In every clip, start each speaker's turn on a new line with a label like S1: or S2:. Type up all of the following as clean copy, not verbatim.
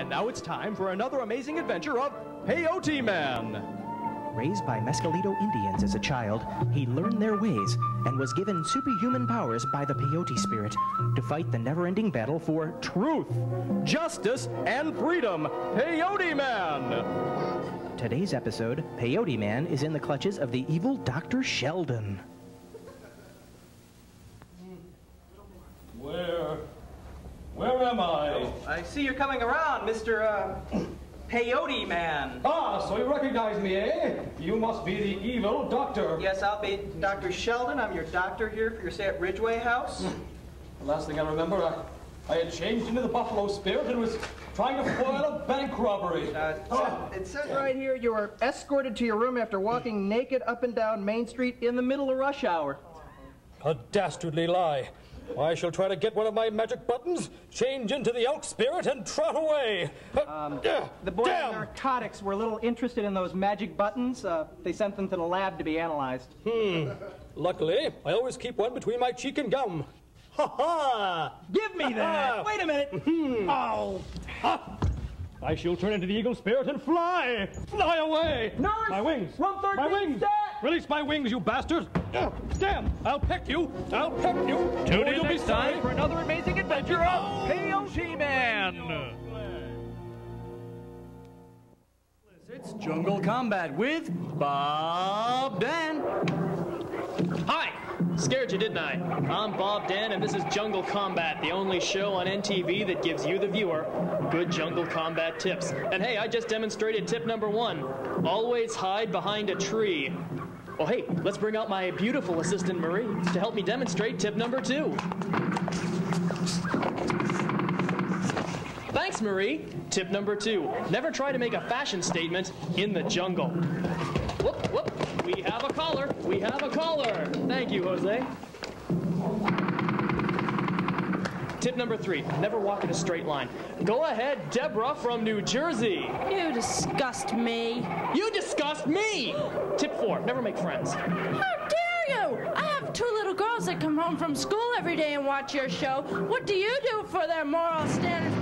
S1: And now it's time for another amazing adventure of Peyote Man.
S2: Raised by Mescalito Indians as a child, he learned their ways and was given superhuman powers by the Peyote spirit to fight the never-ending battle for truth, justice, and freedom. Peyote Man! Today's episode, Peyote Man is in the clutches of the evil Dr. Sheldon.
S3: Where am I?
S4: Oh, I see you're coming around, Mr. Peyote Man.
S3: Ah, so you recognize me, eh? You must be the evil doctor.
S4: Yes, I'll be Dr. Sheldon. I'm your doctor here for your stay at Ridgeway House.
S3: The last thing I remember, I had changed into the buffalo spirit and was trying to foil a bank robbery.
S4: It says right here you were escorted to your room after walking naked up and down Main Street in the middle of rush hour.
S3: A dastardly lie. I shall try to get one of my magic buttons, change into the elk spirit, and trot away.
S4: The boys in narcotics were a little interested in those magic buttons. They sent them to the lab to be analyzed.
S3: Luckily, I always keep one between my cheek and gum. Ha ha!
S4: Give me that! Wait a minute! Oh!
S3: I shall turn into the eagle spirit and fly! Fly away!
S4: Nurse!
S3: My wings!
S4: Room 13,
S3: my wings!
S4: stat!
S3: Release my wings, you bastard! Damn! I'll peck you! I'll peck you!
S1: Tune in next time for another amazing adventure of Peyote Man. It's Jungle Combat with Bob Dann.
S5: Hi! Scared you, didn't I? I'm Bob Dann, and this is Jungle Combat, the only show on NTV that gives you, the viewer, good jungle combat tips. And hey, I just demonstrated tip number 1. Always hide behind a tree. Oh, hey, let's bring out my beautiful assistant, Marie, to help me demonstrate tip number 2. Thanks, Marie. Tip number 2. Never try to make a fashion statement in the jungle. Whoop, whoop. We have a caller. We have a caller. Thank you, Jose. Tip number 3. Never walk in a straight line. Go ahead, Deborah from New Jersey.
S6: You disgust me.
S5: You disgust me! Tip 4. Never make friends.
S6: How dare you! I have 2 little girls that come home from school every day and watch your show. What do you do for their moral standards?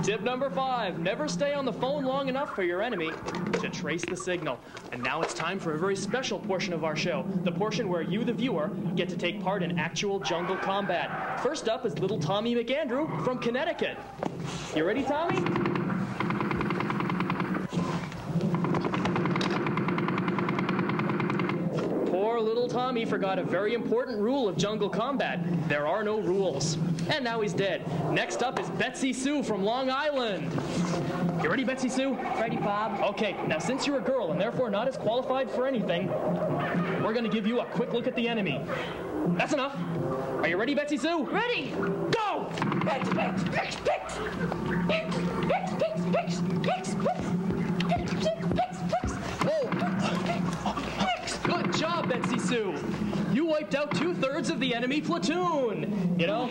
S5: Tip number 5, never stay on the phone long enough for your enemy to trace the signal. And now it's time for a very special portion of our show, the portion where you, the viewer, get to take part in actual jungle combat. First up is little Tommy McAndrew from Connecticut. You ready, Tommy? Poor little Tommy forgot a very important rule of jungle combat. There are no rules. And now he's dead. Next up is Betsy Sue from Long Island. You ready, Betsy Sue?
S6: Ready, Bob?
S5: Okay, now since you're a girl and therefore not as qualified for anything, we're gonna give you a quick look at the enemy. That's enough. Are you ready, Betsy Sue?
S6: Ready.
S5: Go!
S6: Pix, pix, pix, pix. Pix, pix, pix, pix, pix, pix, pix, pix, pix.
S5: Good job, Betsy Sue. You wiped out 2/3 of the enemy platoon. You know,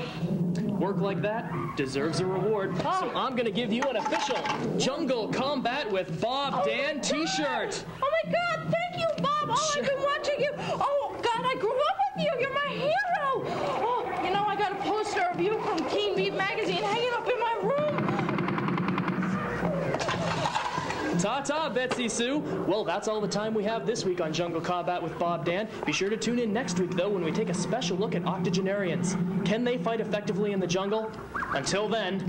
S5: work like that deserves a reward. So I'm gonna give you an official Jungle Combat with Bob Dann t-shirt.
S6: Oh my God, thank you, Bob. Oh, I've been watching you. Oh God, I grew up with you. You're my hero. Oh, you know, I got a poster of you from Teen Beat magazine hanging up in my room.
S5: Ta-ta, Betsy Sue. Well, that's all the time we have this week on Jungle Combat with Bob Dann. Be sure to tune in next week, though, when we take a special look at octogenarians. Can they fight effectively in the jungle? Until then,